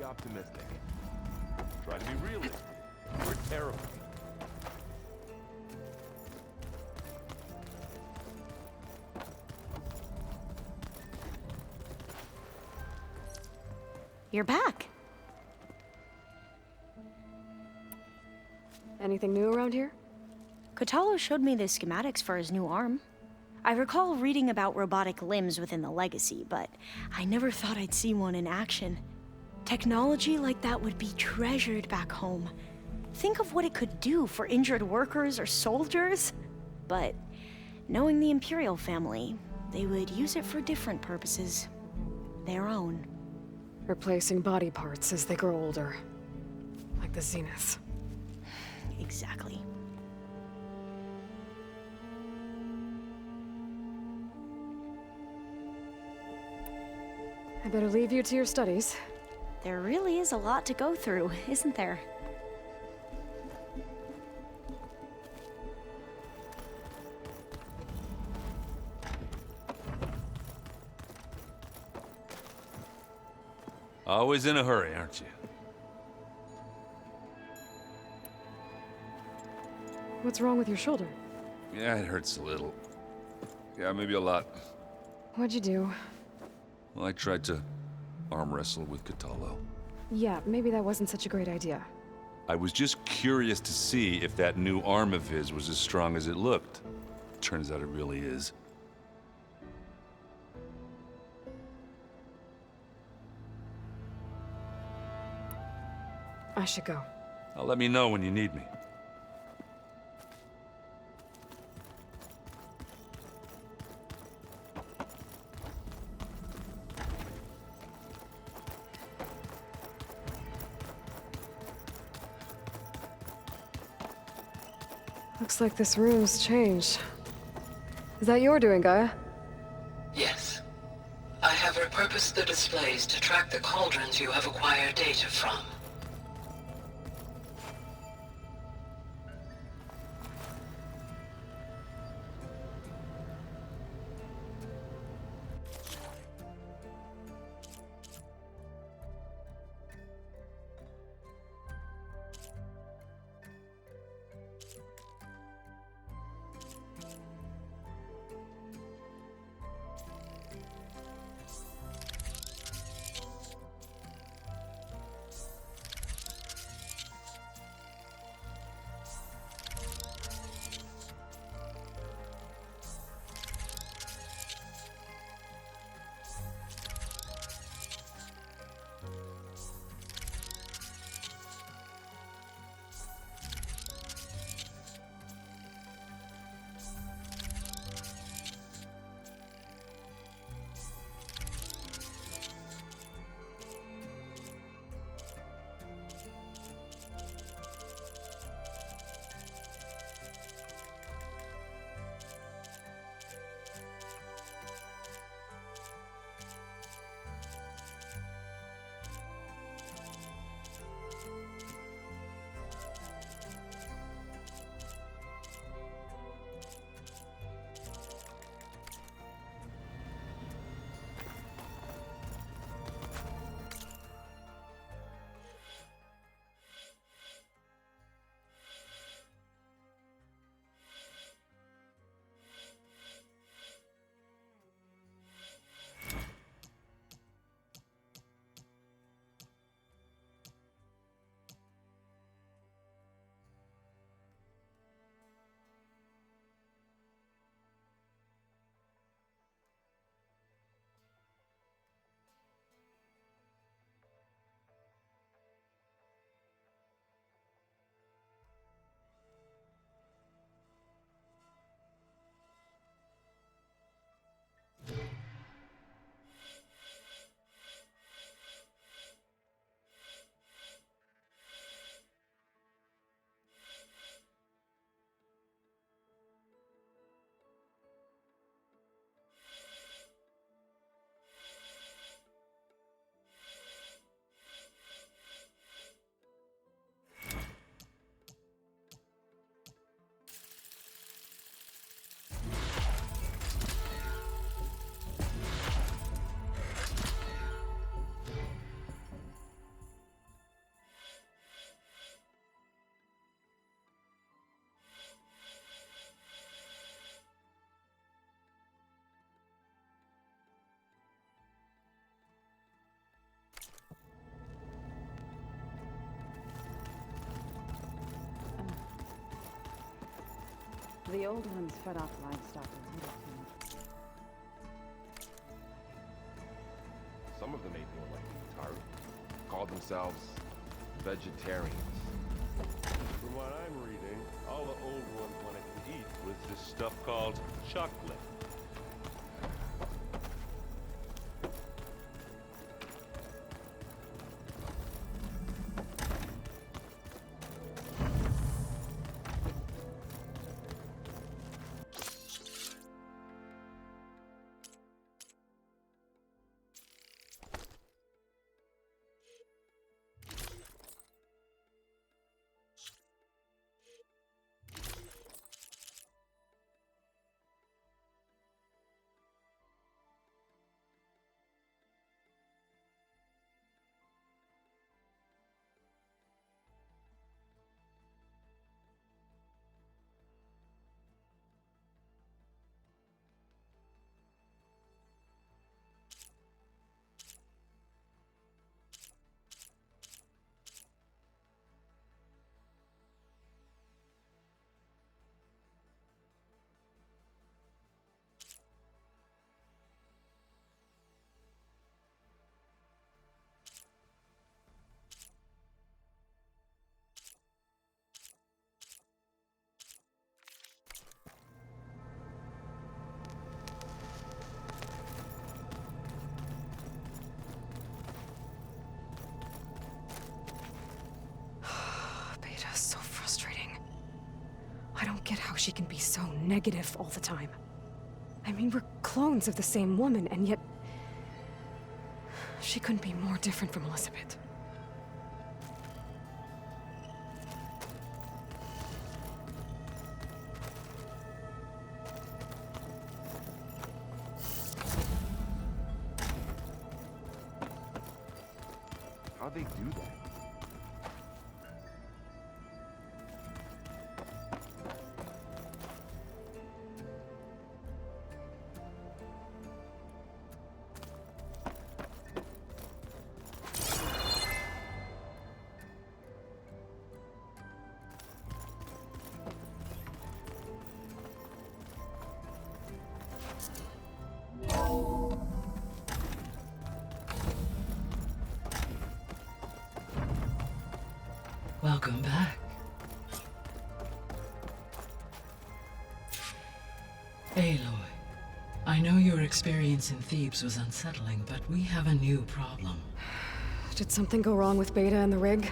optimistic. Try to be realistic. We're terrified. You're back. Anything new around here? Kotallo showed me the schematics for his new arm. I recall reading about robotic limbs within the Legacy, but I never thought I'd see one in action. Technology like that would be treasured back home. Think of what it could do for injured workers or soldiers. But knowing the Imperial family, they would use it for different purposes. Their own. Replacing body parts as they grow older. Like the Zeniths. Exactly. I better leave you to your studies. There really is a lot to go through, isn't there? Always in a hurry, aren't you? What's wrong with your shoulder? Yeah, it hurts a little. Yeah, maybe a lot. What'd you do? Well, I tried to arm wrestle with Kotallo. Yeah, maybe that wasn't such a great idea. I was just curious to see if that new arm of his was as strong as it looked. Turns out it really is. I should go. Let me know when you need me. Looks like this room's changed. Is that your doing, Gaia? Yes. I have repurposed the displays to track the cauldrons you have acquired data from. the old ones fed off livestock and medicine. Some of them ate more like Taru. Called themselves vegetarians. From what I'm reading, all the old ones wanted to eat was this stuff called chocolate. Beta's so frustrating. I don't get how she can be so negative all the time. I mean, we're clones of the same woman, and yet... she couldn't be more different from Elizabeth. How'd they do that? Welcome back. Aloy, I know your experience in Thebes was unsettling, but we have a new problem. Did something go wrong with Beta and the rig?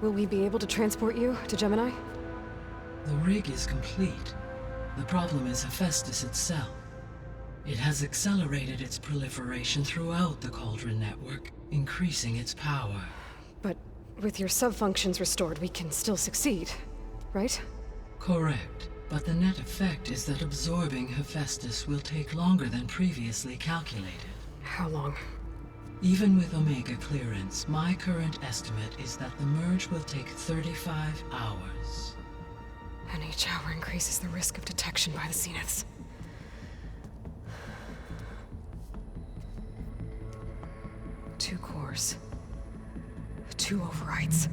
Will we be able to transport you to Gemini? The rig is complete. The problem is Hephaestus itself. It has accelerated its proliferation throughout the Cauldron network, increasing its power. But with your sub-functions restored, we can still succeed, right? Correct, but the net effect is that absorbing Hephaestus will take longer than previously calculated. How long? Even with Omega clearance, my current estimate is that the merge will take 35 hours. And each hour increases the risk of detection by the Zeniths. Two cores. Two overrides.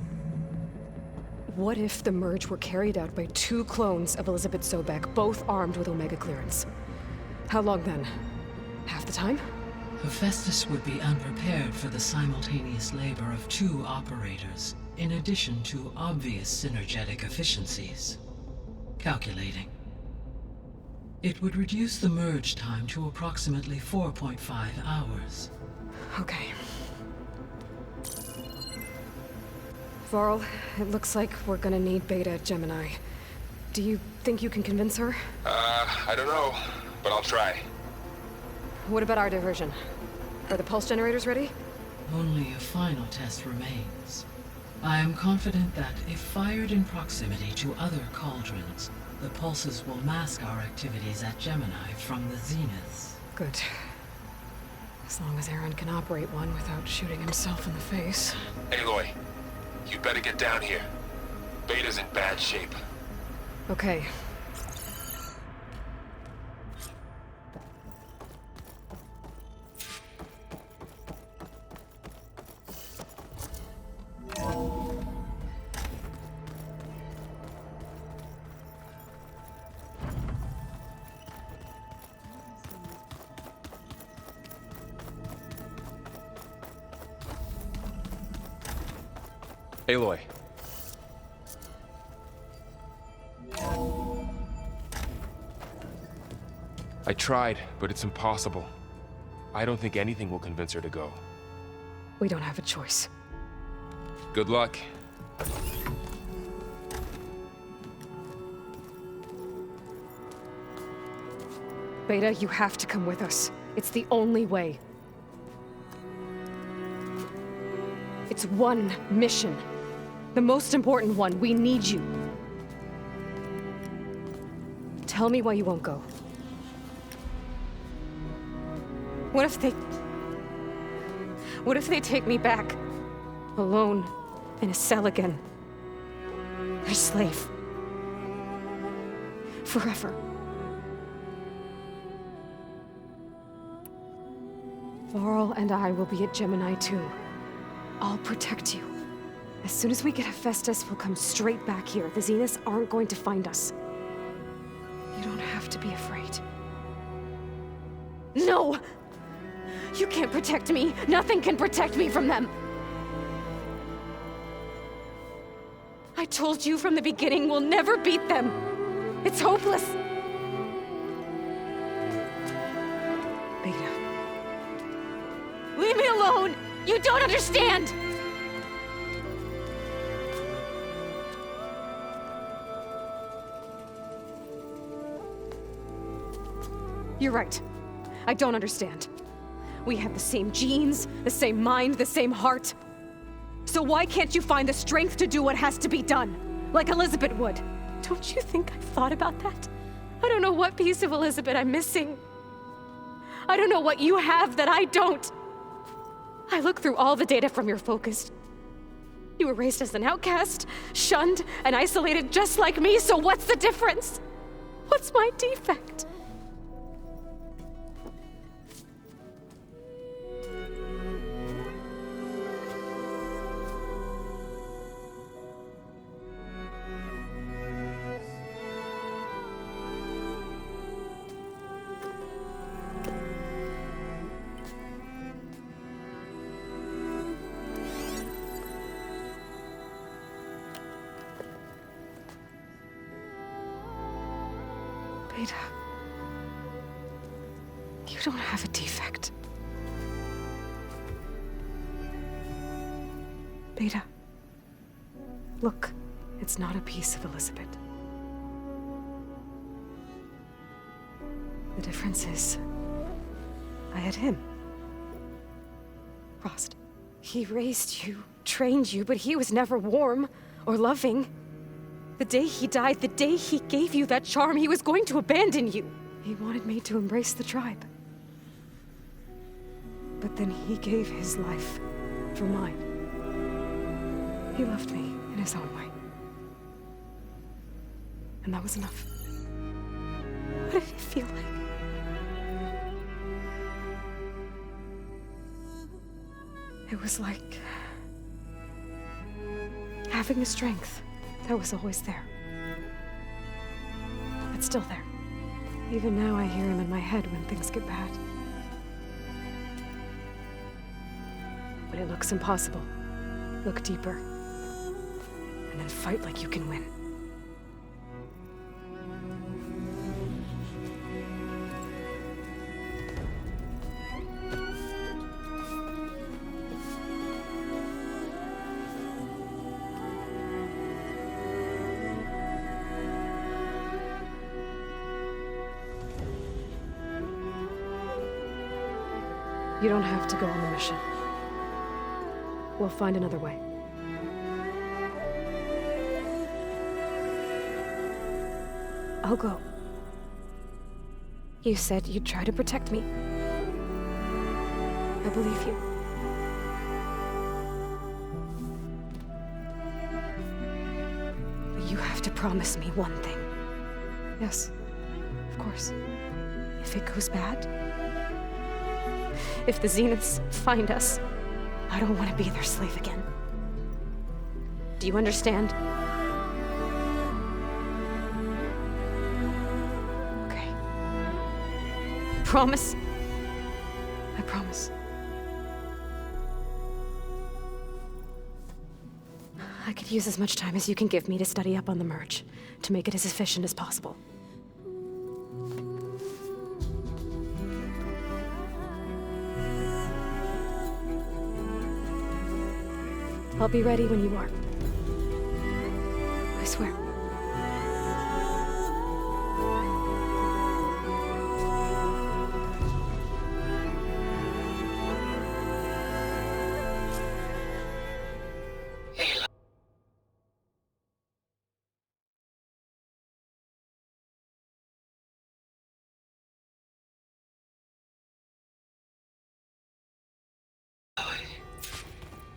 What if the merge were carried out by two clones of Elizabeth Sobek, both armed with Omega clearance? How long then? Half the time? Hephaestus would be unprepared for the simultaneous labor of two operators, in addition to obvious synergetic efficiencies. Calculating. It would reduce the merge time to approximately 4.5 hours. Okay. Varl, it looks like we're gonna need Beta at Gemini. Do you think you can convince her? I don't know, but I'll try. What about our diversion? Are the pulse generators ready? Only a final test remains. I am confident that if fired in proximity to other cauldrons, the pulses will mask our activities at Gemini from the Zeniths. Good. As long as Aaron can operate one without shooting himself in the face. Aloy, you better get down here. Beta's in bad shape. Okay. Aloy. I tried, but it's impossible. I don't think anything will convince her to go. We don't have a choice. Good luck. Beta, you have to come with us. It's the only way. It's one mission. The most important one. We need you. Tell me why you won't go. What if they take me back? Alone, in a cell again. A slave. Forever. Varl and I will be at Gemini too. I'll protect you. As soon as we get Hephaestus, we'll come straight back here. The Zeniths aren't going to find us. You don't have to be afraid. No! You can't protect me. Nothing can protect me from them. I told you from the beginning we'll never beat them. It's hopeless. Beta. Leave me alone! You don't understand! You're right. I don't understand. We have the same genes, the same mind, the same heart. So why can't you find the strength to do what has to be done? Like Elizabeth would. Don't you think I've thought about that? I don't know what piece of Elizabeth I'm missing. I don't know what you have that I don't. I look through all the data from your focus. You were raised as an outcast, shunned, and isolated just like me, so what's the difference? What's my defect? Beta, you don't have a defect. Beta, look, it's not a piece of Elizabeth. The difference is, I had him. Frost. He raised you, trained you, but he was never warm or loving. The day he died, the day he gave you that charm, he was going to abandon you. He wanted me to embrace the tribe. But then he gave his life for mine. He loved me in his own way. And that was enough. What did it feel like? It was like having a strength that was always there. It's still there. Even now I hear him in my head when things get bad. When it looks impossible, look deeper. And then fight like you can win. You don't have to go on the mission. We'll find another way. I'll go. You said you'd try to protect me. I believe you. But you have to promise me one thing. Yes, of course. If it goes bad, if the Zeniths find us, I don't want to be their slave again. Do you understand? Okay. Promise? I promise. I could use as much time as you can give me to study up on the merge, to make it as efficient as possible. I'll be ready when you are. I swear.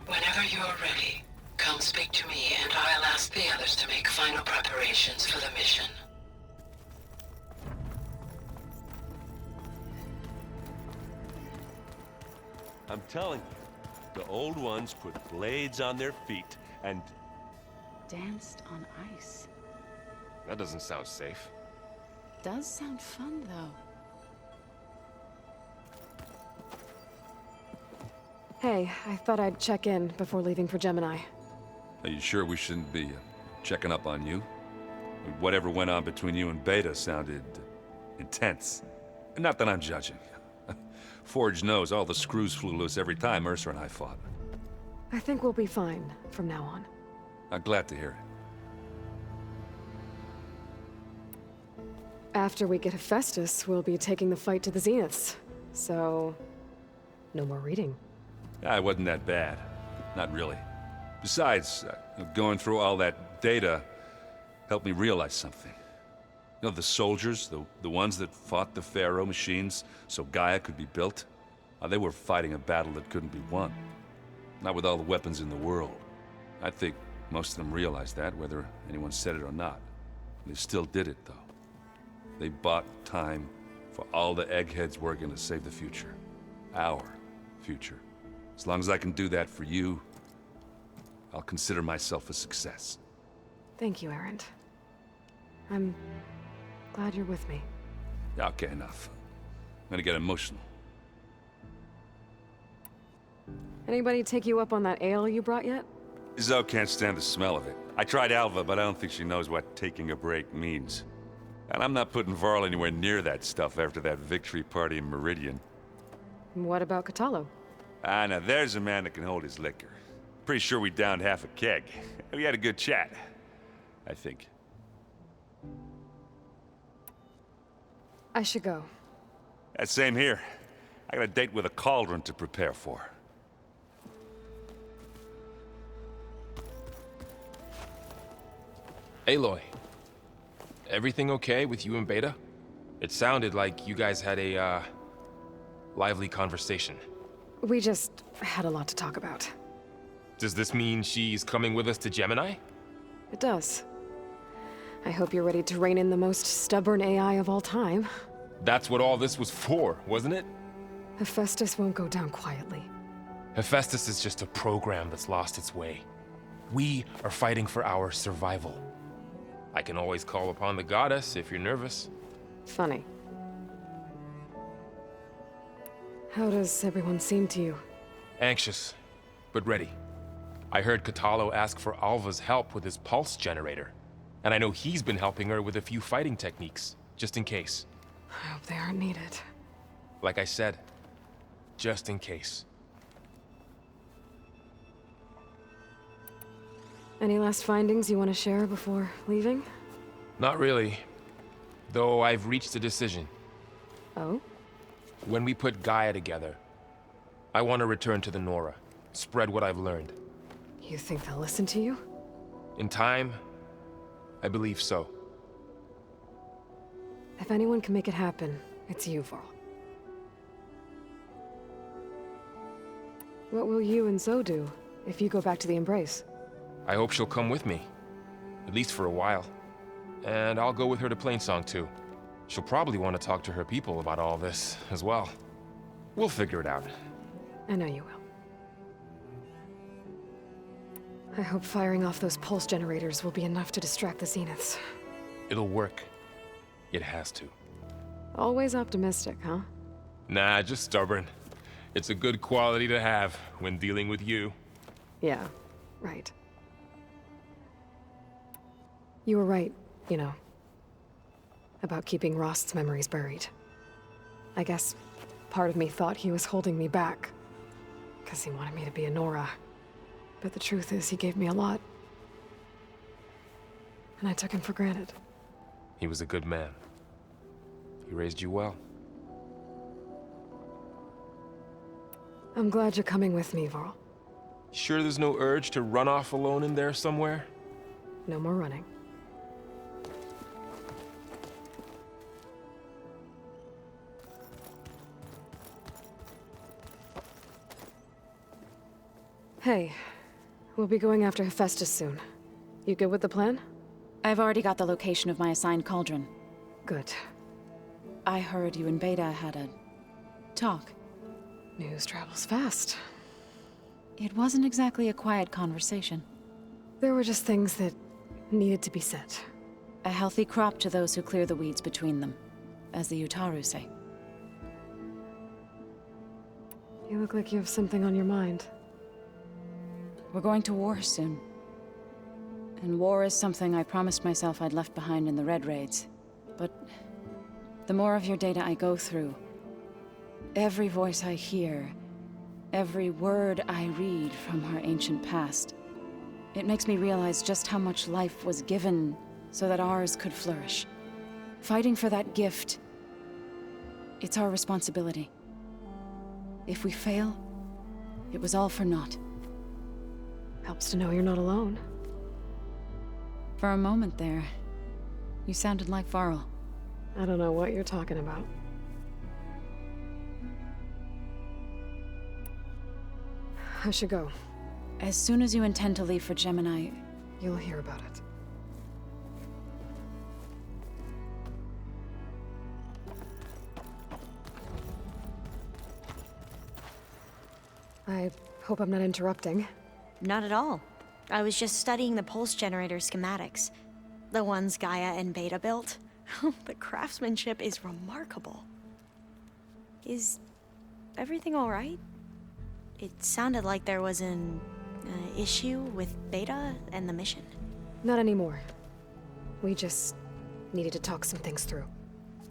Whenever you're ready, come speak to me and I'll ask the others to make final preparations for the mission. I'm telling you, the old ones put blades on their feet and... Danced on ice. That doesn't sound safe. Does sound fun, though. Hey, I thought I'd check in before leaving for Gemini. Are you sure we shouldn't be checking up on you? Whatever went on between you and Beta sounded intense. Not that I'm judging. Forge knows all the screws flew loose every time Mercer and I fought. I think we'll be fine from now on. I'm glad to hear it. After we get Hephaestus, we'll be taking the fight to the Zeniths. So, no more reading. It wasn't that bad. Not really. Besides, going through all that data helped me realize something. You know, the soldiers, the ones that fought the Pharaoh machines so Gaia could be built, they were fighting a battle that couldn't be won. Not with all the weapons in the world. I think most of them realized that, whether anyone said it or not. They still did it, though. They bought time for all the eggheads working to save the future. Our future. As long as I can do that for you, I'll consider myself a success. Thank you, Erend. I'm glad you're with me. Okay, enough. I'm gonna get emotional. Anybody take you up on that ale you brought yet? Zoe can't stand the smell of it. I tried Alva, but I don't think she knows what taking a break means. And I'm not putting Varl anywhere near that stuff after that victory party in Meridian. What about Kotallo? Now there's a man that can hold his liquor. Pretty sure we downed half a keg. We had a good chat, I think. I should go. Same here. I got a date with a cauldron to prepare for. Aloy, everything okay with you and Beta? It sounded like you guys had a, lively conversation. We just had a lot to talk about. Does this mean she's coming with us to Gemini? It does. I hope you're ready to rein in the most stubborn AI of all time. That's what all this was for, wasn't it? Hephaestus won't go down quietly. Hephaestus is just a program that's lost its way. We are fighting for our survival. I can always call upon the goddess if you're nervous. Funny. How does everyone seem to you? Anxious, but ready. I heard Kotallo ask for Alva's help with his pulse generator. And I know he's been helping her with a few fighting techniques, just in case. I hope they aren't needed. Like I said, just in case. Any last findings you want to share before leaving? Not really. Though I've reached a decision. Oh? When we put Gaia together, I want to return to the Nora. Spread what I've learned. You think they'll listen to you? In time, I believe so. If anyone can make it happen, it's you, Varl. What will you and Zoe do if you go back to the Embrace? I hope she'll come with me. At least for a while. And I'll go with her to Plainsong too. She'll probably want to talk to her people about all this as well. We'll figure it out. I know you will. I hope firing off those pulse generators will be enough to distract the Zeniths. It'll work. It has to. Always optimistic, huh? Nah, just stubborn. It's a good quality to have when dealing with you. Yeah, right. You were right, you know. About keeping Rost's memories buried. I guess part of me thought he was holding me back. Because he wanted me to be a Nora. But the truth is, he gave me a lot. And I took him for granted. He was a good man. He raised you well. I'm glad you're coming with me, Varl. Sure there's no urge to run off alone in there somewhere? No more running. Hey, we'll be going after Hephaestus soon. You good with the plan? I've already got the location of my assigned cauldron. Good. I heard you and Beta had a talk. News travels fast. It wasn't exactly a quiet conversation. There were just things that needed to be said. A healthy crop to those who clear the weeds between them, as the Utaru say. You look like you have something on your mind. We're going to war soon. And war is something I promised myself I'd left behind in the Red Raids. But the more of your data I go through, every voice I hear, every word I read from her ancient past, it makes me realize just how much life was given so that ours could flourish. Fighting for that gift, it's our responsibility. If we fail, it was all for naught. Helps to know you're not alone. For a moment there, you sounded like Varl. I don't know what you're talking about. I should go. As soon as you intend to leave for Gemini, You'll hear about it. I hope I'm not interrupting. Not at all. I was just studying the pulse generator schematics. The ones Gaia and Beta built. The craftsmanship is remarkable. Is everything all right? It sounded like there was an issue with Beta and the mission. Not anymore. We just needed to talk some things through.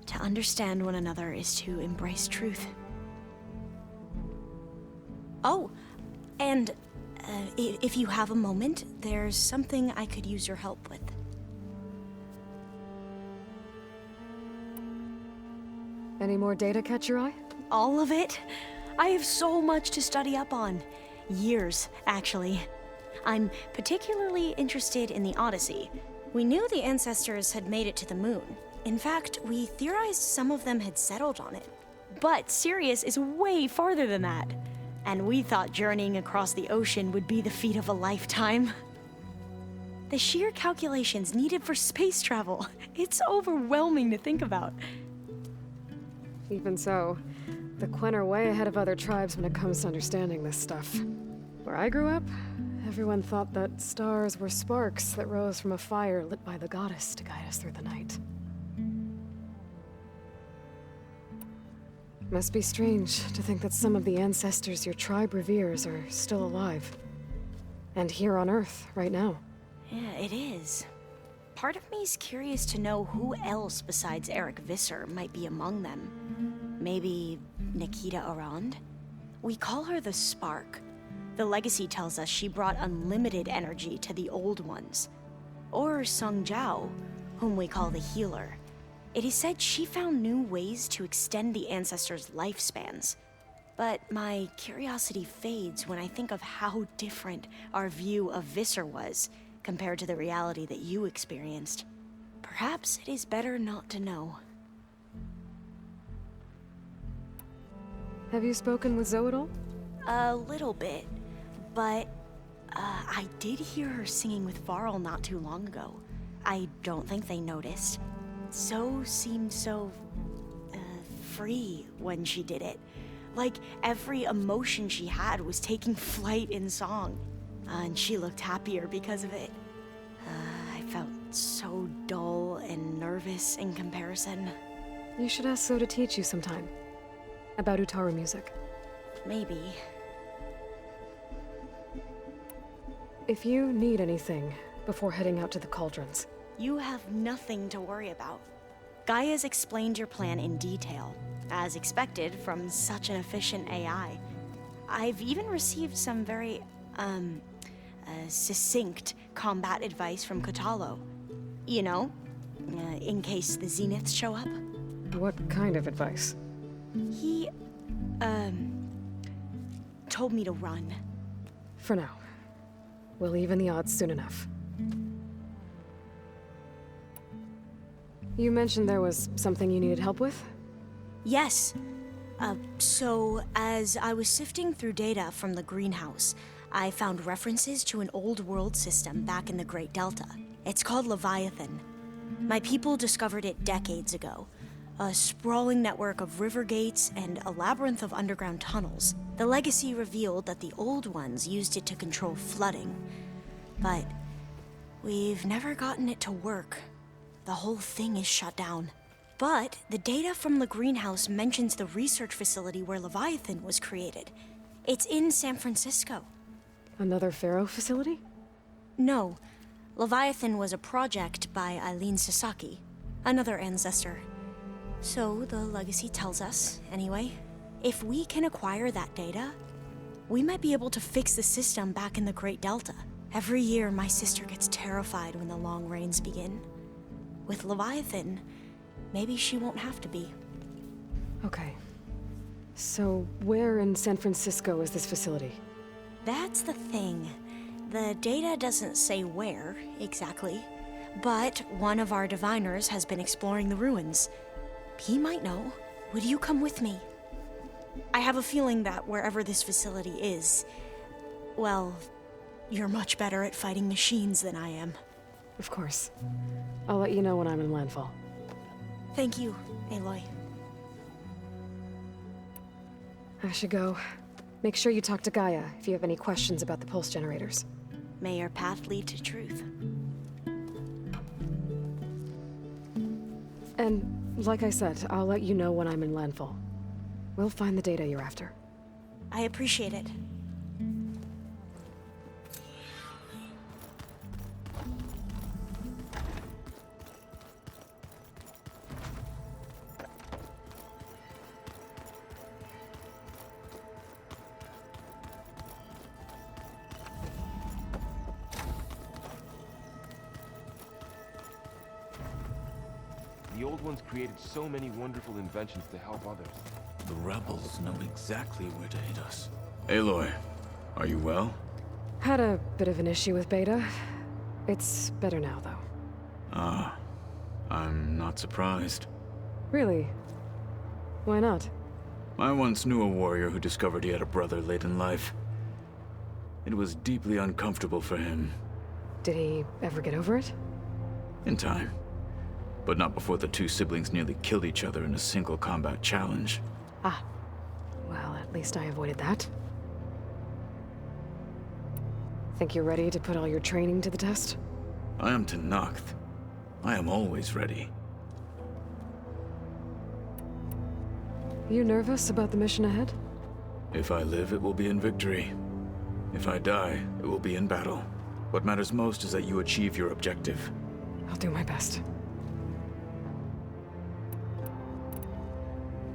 To understand one another is to embrace truth. Oh, and if you have a moment, there's something I could use your help with. Any more data catch your eye? All of it? I have so much to study up on. Years, actually. I'm particularly interested in the Odyssey. We knew the ancestors had made it to the moon. In fact, we theorized some of them had settled on it. But Sirius is way farther than that. And we thought journeying across the ocean would be the feat of a lifetime. The sheer calculations needed for space travel, it's overwhelming to think about. Even so, the Quen are way ahead of other tribes when it comes to understanding this stuff. Where I grew up, everyone thought that stars were sparks that rose from a fire lit by the goddess to guide us through the night. Must be strange to think that some of the ancestors your tribe reveres are still alive. And here on Earth, right now. Yeah, it is. Part of me's curious to know who else besides Eric Visser might be among them. Maybe Nikita Arand? We call her the Spark. The legacy tells us she brought unlimited energy to the old ones. Or Sung Jiao, whom we call the Healer. It is said she found new ways to extend the ancestors' lifespans. But my curiosity fades when I think of how different our view of Visser was compared to the reality that you experienced. Perhaps it is better not to know. Have you spoken with Zoe at all? A little bit, but I did hear her singing with Varl not too long ago. I don't think they noticed. Zoe seemed so free when she did it. Like every emotion she had was taking flight in song. And she looked happier because of it. I felt so dull and nervous in comparison. You should ask Zoe to teach you sometime. About Utaru music. Maybe. If you need anything before heading out to the cauldrons, You have nothing to worry about. Gaia's explained your plan in detail, as expected from such an efficient AI. I've even received some very, succinct combat advice from Kotallo. You know, in case the Zeniths show up. What kind of advice? He, told me to run. For now. We'll even the odds soon enough. You mentioned there was something you needed help with? Yes. So, as I was sifting through data from the greenhouse, I found references to an old world system back in the Great Delta. It's called Leviathan. My people discovered it decades ago. A sprawling network of river gates and a labyrinth of underground tunnels. The legacy revealed that the old ones used it to control flooding. But we've never gotten it to work. The whole thing is shut down. But the data from the greenhouse mentions the research facility where Leviathan was created. It's in San Francisco. Another Pharaoh facility? No. Leviathan was a project by Eileen Sasaki, another ancestor. So the legacy tells us, anyway, if we can acquire that data, we might be able to fix the system back in the Great Delta. Every year, my sister gets terrified when the long rains begin. With Leviathan, maybe she won't have to be. Okay. So, where in San Francisco is this facility? That's the thing. The data doesn't say where, exactly. But one of our diviners has been exploring the ruins. He might know. Would you come with me? I have a feeling that wherever this facility is, well, you're much better at fighting machines than I am. Of course. I'll let you know when I'm in landfall. Thank you, Aloy. I should go. Make sure you talk to Gaia if you have any questions about the pulse generators. May your path lead to truth. And, like I said, I'll let you know when I'm in landfall. We'll find the data you're after. I appreciate it. The old ones created so many wonderful inventions to help others. The rebels know exactly where to hit us. Aloy, are you well? Had a bit of an issue with Beta. It's better now, though. Ah, I'm not surprised. Really? Why not? I once knew a warrior who discovered he had a brother late in life. It was deeply uncomfortable for him. Did he ever get over it? In time. But not before the two siblings nearly killed each other in a single combat challenge. Ah. Well, at least I avoided that. Think you're ready to put all your training to the test? I am Tenakth. I am always ready. You nervous about the mission ahead? If I live, it will be in victory. If I die, it will be in battle. What matters most is that you achieve your objective. I'll do my best.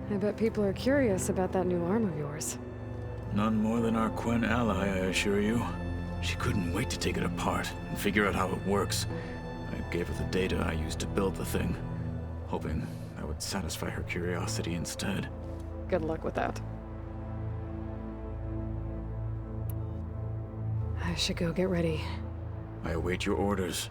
I bet people are curious about that new arm of yours. None more than our Quen ally, I assure you. She couldn't wait to take it apart and figure out how it works. I gave her the data I used to build the thing, hoping that would satisfy her curiosity instead. Good luck with that. I should go get ready. I await your orders.